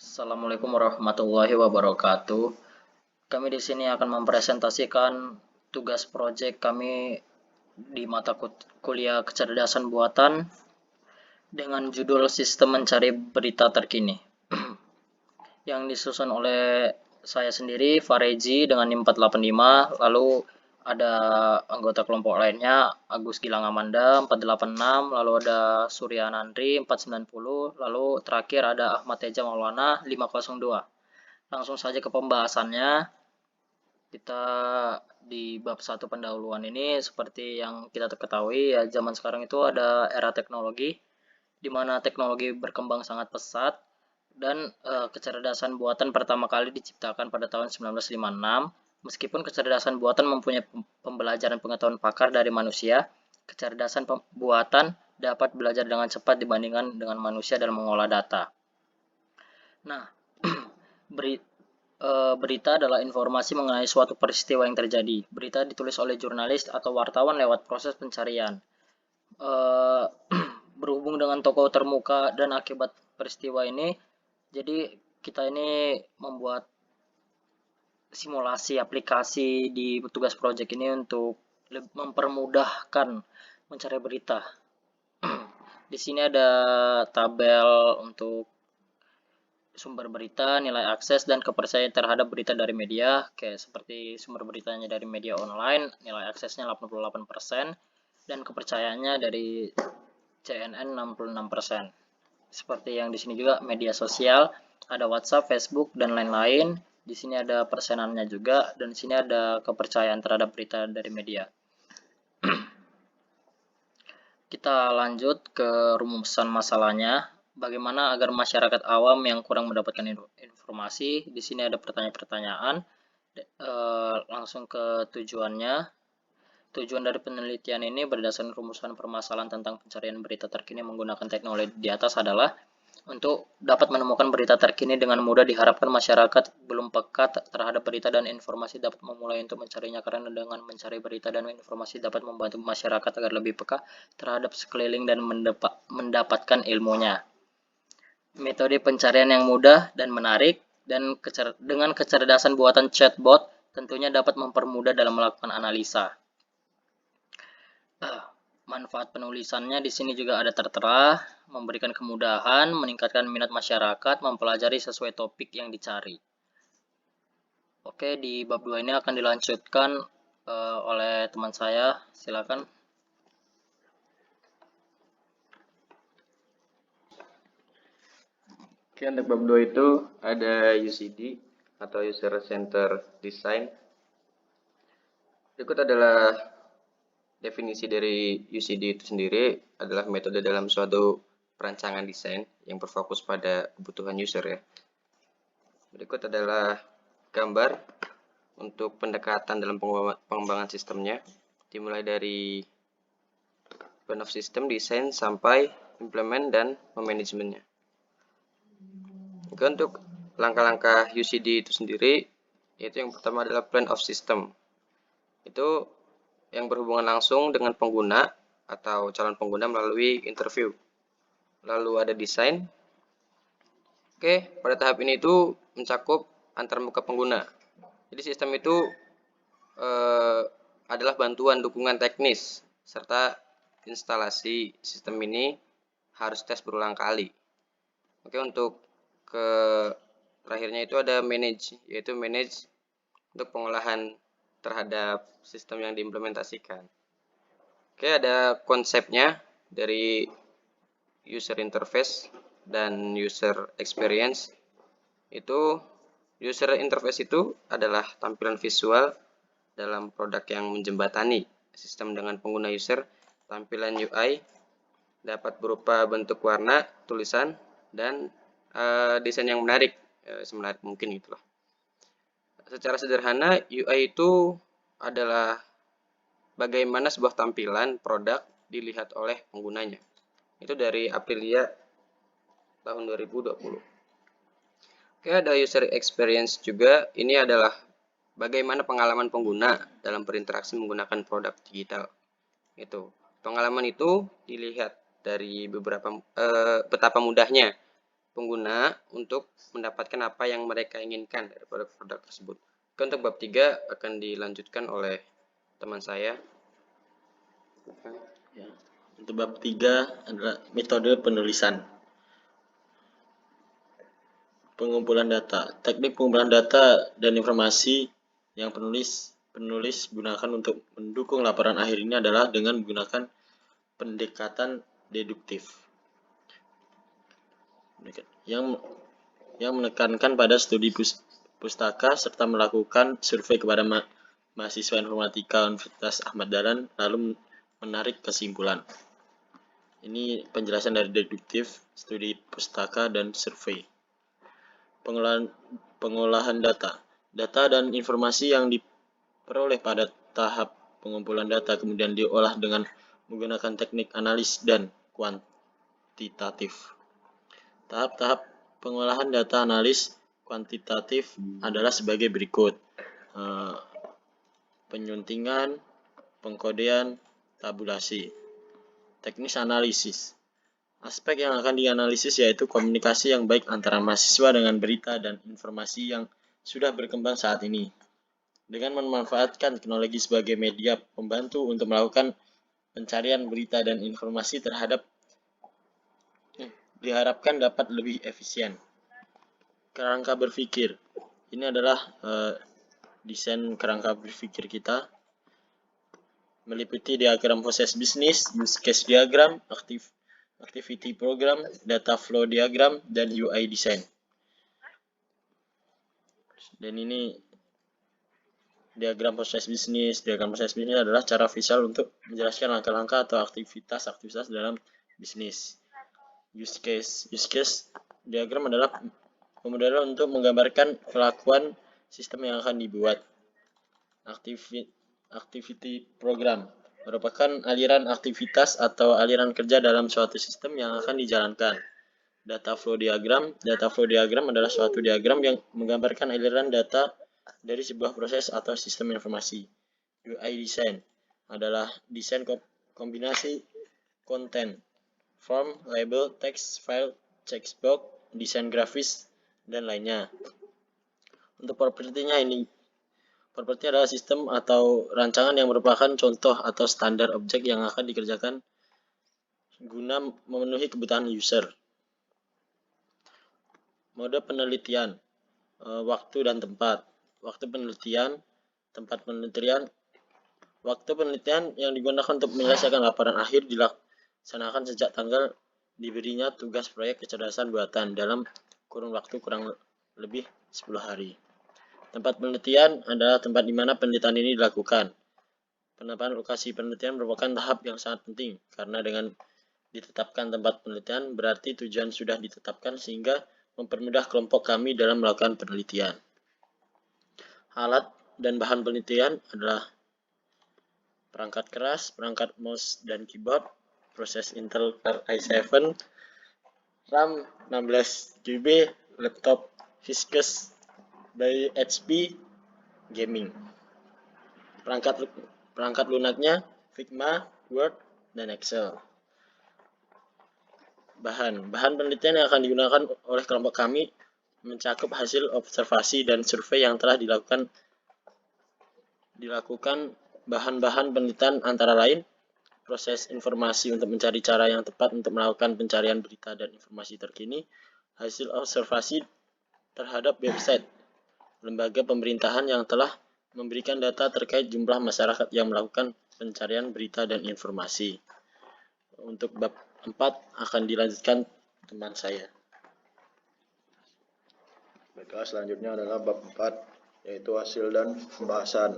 Assalamualaikum warahmatullahi wabarakatuh. Kami di sini akan mempresentasikan tugas proyek kami di mata kuliah kecerdasan buatan dengan judul Sistem Mencari Berita Terkini yang disusun oleh saya sendiri, Fareji dengan NIM 485, lalu ada anggota kelompok lainnya, Agus Gilang Amanda 486, lalu ada Surya Nandri 490, lalu terakhir ada Ahmad Teja Maulana 502. Langsung saja ke pembahasannya. Kita di bab 1 pendahuluan ini seperti yang kita ketahui ya, zaman sekarang itu ada era teknologi di mana teknologi berkembang sangat pesat dan kecerdasan buatan pertama kali diciptakan pada tahun 1956. Meskipun kecerdasan buatan mempunyai pembelajaran pengetahuan pakar dari manusia, kecerdasan buatan dapat belajar dengan cepat dibandingkan dengan manusia dalam mengolah data. Nah, berita adalah informasi mengenai suatu peristiwa yang terjadi. Berita ditulis oleh jurnalis atau wartawan lewat proses pencarian. Berhubung dengan tokoh termuka dan akibat peristiwa ini, jadi kita ini membuat simulasi aplikasi di tugas proyek ini untuk mempermudahkan mencari berita. Di sini ada tabel untuk sumber berita, nilai akses, dan kepercayaan terhadap berita dari media. Kayak seperti sumber beritanya dari media online, nilai aksesnya 88%, dan kepercayaannya dari CNN 66%. Seperti yang di sini juga media sosial, ada WhatsApp, Facebook, dan lain-lain. Di sini ada persenannya juga, dan di sini ada kepercayaan terhadap berita dari media. Kita lanjut ke rumusan masalahnya. Bagaimana agar masyarakat awam yang kurang mendapatkan informasi? Di sini ada pertanyaan-pertanyaan. Langsung ke tujuannya. Tujuan dari penelitian ini berdasarkan rumusan permasalahan tentang pencarian berita terkini menggunakan teknologi di atas adalah untuk dapat menemukan berita terkini dengan mudah. Diharapkan masyarakat belum peka terhadap berita dan informasi dapat memulai untuk mencarinya, karena dengan mencari berita dan informasi dapat membantu masyarakat agar lebih peka terhadap sekeliling dan mendapatkan ilmunya. Metode pencarian yang mudah dan menarik dan dengan kecerdasan buatan chatbot tentunya dapat mempermudah dalam melakukan analisa. Manfaat penulisannya di sini juga ada tertera, memberikan kemudahan, meningkatkan minat masyarakat, mempelajari sesuai topik yang dicari. Oke, di bab 2 ini akan dilanjutkan oleh teman saya, silakan. Oke, untuk bab 2 itu ada UCD atau User Center Design. Berikut adalah definisi dari UCD itu sendiri, adalah metode dalam suatu perancangan desain yang berfokus pada kebutuhan user ya. Berikut adalah gambar untuk pendekatan dalam pengembangan sistemnya, dimulai dari plan of system, desain, sampai implement dan manajemennya. Oke, untuk langkah-langkah UCD itu sendiri, yaitu yang pertama adalah plan of system. Itu yang berhubungan langsung dengan pengguna atau calon pengguna melalui interview. Lalu ada desain. Oke, pada tahap ini itu mencakup antarmuka pengguna. Jadi sistem itu adalah bantuan dukungan teknis, serta instalasi sistem ini harus tes berulang kali. Oke, untuk terakhirnya itu ada manage, yaitu manage untuk pengolahan terhadap sistem yang diimplementasikan. Oke, ada konsepnya dari user interface dan user experience. Itu user interface itu adalah tampilan visual dalam produk yang menjembatani sistem dengan pengguna user. Tampilan UI dapat berupa bentuk warna, tulisan, dan desain yang menarik, semenarik mungkin itulah. Secara sederhana, UI itu adalah bagaimana sebuah tampilan produk dilihat oleh penggunanya. Itu dari Aprilia tahun 2020. Oke, ada user experience juga. Ini adalah bagaimana pengalaman pengguna dalam berinteraksi menggunakan produk digital. Pengalaman itu dilihat dari betapa mudahnya pengguna untuk mendapatkan apa yang mereka inginkan dari produk tersebut. Oke, untuk bab 3 akan dilanjutkan oleh teman saya. Ya. Untuk bab 3 adalah metode penulisan. Pengumpulan data. Teknik pengumpulan data dan informasi yang penulis gunakan untuk mendukung laporan akhir ini adalah dengan menggunakan pendekatan deduktif yang menekankan pada studi pustaka serta melakukan survei kepada mahasiswa informatika Universitas Ahmad Dahlan lalu menarik kesimpulan. Ini penjelasan dari deduktif, studi pustaka, dan survei. Pengolahan data. Data dan informasi yang diperoleh pada tahap pengumpulan data kemudian diolah dengan menggunakan teknik analis dan kuantitatif. Tahap-tahap pengolahan data analis kuantitatif adalah sebagai berikut. Penyuntingan, pengkodean, tabulasi. Teknis analisis. Aspek yang akan dianalisis yaitu komunikasi yang baik antara mahasiswa dengan berita dan informasi yang sudah berkembang saat ini. Dengan memanfaatkan teknologi sebagai media pembantu untuk melakukan pencarian berita dan informasi diharapkan dapat lebih efisien. Kerangka berpikir. Ini adalah desain kerangka berpikir kita. Meliputi diagram proses bisnis, use case diagram, activity program, data flow diagram, dan UI design. Dan ini diagram proses bisnis. Diagram proses bisnis adalah cara visual untuk menjelaskan langkah-langkah atau aktivitas dalam bisnis. Use case diagram adalah pemodelan untuk menggambarkan kelakuan sistem yang akan dibuat. Activity program merupakan aliran aktivitas atau aliran kerja dalam suatu sistem yang akan dijalankan. Data flow diagram adalah suatu diagram yang menggambarkan aliran data dari sebuah proses atau sistem informasi. UI design adalah desain kombinasi konten, form, label, text, file, checkbox, desain grafis, dan lainnya. Untuk propertinya ini. Properti adalah sistem atau rancangan yang merupakan contoh atau standar objek yang akan dikerjakan guna memenuhi kebutuhan user. Mode penelitian, waktu dan tempat. Waktu penelitian, tempat penelitian. Waktu penelitian yang digunakan untuk menyelesaikan laporan akhir dilaksanakan sejak tanggal diberinya tugas proyek kecerdasan buatan dalam kurun waktu kurang lebih 10 hari. Tempat penelitian adalah tempat di mana penelitian ini dilakukan. Penetapan lokasi penelitian merupakan tahap yang sangat penting, karena dengan ditetapkan tempat penelitian berarti tujuan sudah ditetapkan sehingga mempermudah kelompok kami dalam melakukan penelitian. Alat dan bahan penelitian adalah perangkat keras, perangkat mouse dan keyboard, proses Intel Core i7, RAM 16GB, laptop Asus dari HP Gaming. Perangkat lunaknya Figma, Word, dan Excel. Bahan penelitian yang akan digunakan oleh kelompok kami mencakup hasil observasi dan survei yang telah dilakukan bahan-bahan penelitian antara lain proses informasi untuk mencari cara yang tepat untuk melakukan pencarian berita dan informasi terkini, hasil observasi terhadap website lembaga pemerintahan yang telah memberikan data terkait jumlah masyarakat yang melakukan pencarian berita dan informasi. Untuk bab 4 akan dilanjutkan teman saya. Baiklah, selanjutnya adalah bab 4, yaitu hasil dan pembahasan.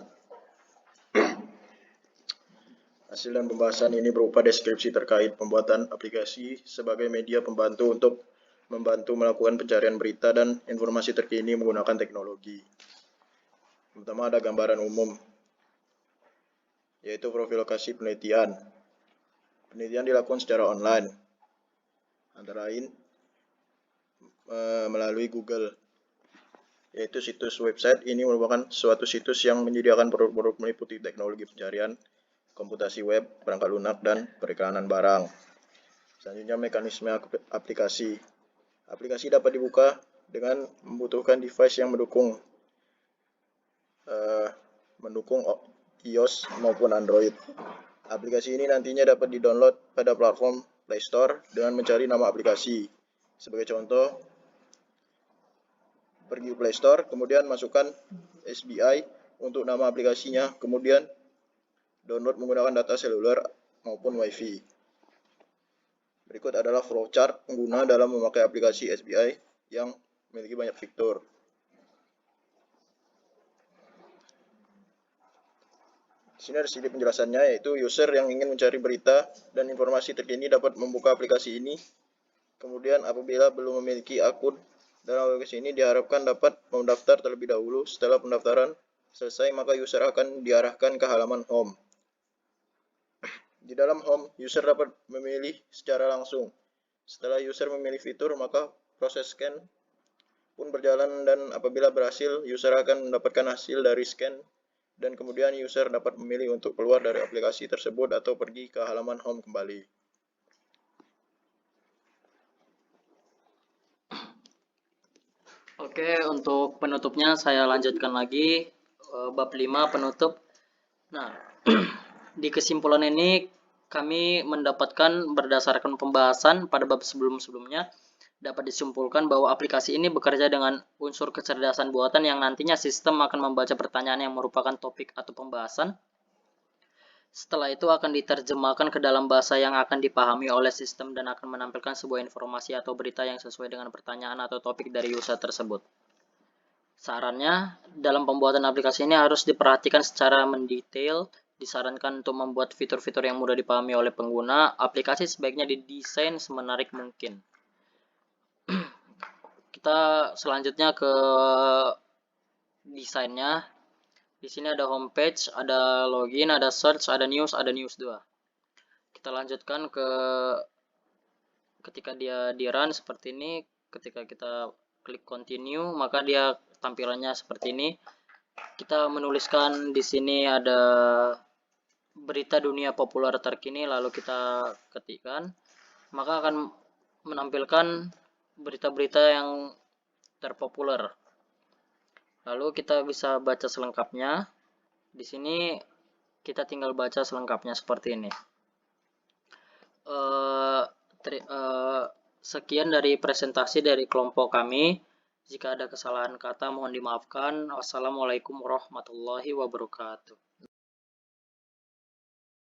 Hasil dan pembahasan ini berupa deskripsi terkait pembuatan aplikasi sebagai media pembantu untuk membantu melakukan pencarian berita dan informasi terkini menggunakan teknologi. Pertama ada gambaran umum, yaitu profil lokasi penelitian. Penelitian dilakukan secara online, antara lain melalui Google, yaitu situs website. Ini merupakan suatu situs yang menyediakan produk-produk meliputi teknologi pencarian, komputasi web, perangkat lunak, dan periklanan barang. Selanjutnya mekanisme aplikasi. Aplikasi dapat dibuka dengan membutuhkan device yang mendukung iOS maupun Android. Aplikasi ini nantinya dapat di-download pada platform Play Store dengan mencari nama aplikasi. Sebagai contoh, pergi ke Play Store, kemudian masukkan SBI untuk nama aplikasinya, kemudian download menggunakan data seluler maupun WiFi. Berikut adalah flowchart pengguna dalam memakai aplikasi SBI yang memiliki banyak fitur. Di sini ada sedikit penjelasannya, yaitu user yang ingin mencari berita dan informasi terkini dapat membuka aplikasi ini. Kemudian apabila belum memiliki akun dalam aplikasi ini, diharapkan dapat mendaftar terlebih dahulu. Setelah pendaftaran selesai, maka user akan diarahkan ke halaman home. Di dalam home, user dapat memilih secara langsung. Setelah user memilih fitur, maka proses scan pun berjalan, dan apabila berhasil, user akan mendapatkan hasil dari scan, dan kemudian user dapat memilih untuk keluar dari aplikasi tersebut atau pergi ke halaman home kembali. Oke, untuk penutupnya saya lanjutkan lagi bab 5 penutup. Nah, di kesimpulan ini kami mendapatkan berdasarkan pembahasan pada bab sebelum-sebelumnya dapat disimpulkan bahwa aplikasi ini bekerja dengan unsur kecerdasan buatan yang nantinya sistem akan membaca pertanyaan yang merupakan topik atau pembahasan. Setelah itu akan diterjemahkan ke dalam bahasa yang akan dipahami oleh sistem dan akan menampilkan sebuah informasi atau berita yang sesuai dengan pertanyaan atau topik dari user tersebut. Sarannya, dalam pembuatan aplikasi ini harus diperhatikan secara mendetail. Disarankan untuk membuat fitur-fitur yang mudah dipahami oleh pengguna. Aplikasi sebaiknya didesain semenarik mungkin. Kita selanjutnya ke desainnya. Di sini ada homepage, ada login, ada search, ada news 2. Kita lanjutkan ke ketika dia di run seperti ini. Ketika kita klik continue, maka dia tampilannya seperti ini. Kita menuliskan di sini ada berita dunia populer terkini, lalu kita ketikkan, maka akan menampilkan berita-berita yang terpopuler. Lalu kita bisa baca selengkapnya. Di sini kita tinggal baca selengkapnya seperti ini. Sekian dari presentasi dari kelompok kami. Jika ada kesalahan kata mohon dimaafkan. Wassalamualaikum warahmatullahi wabarakatuh.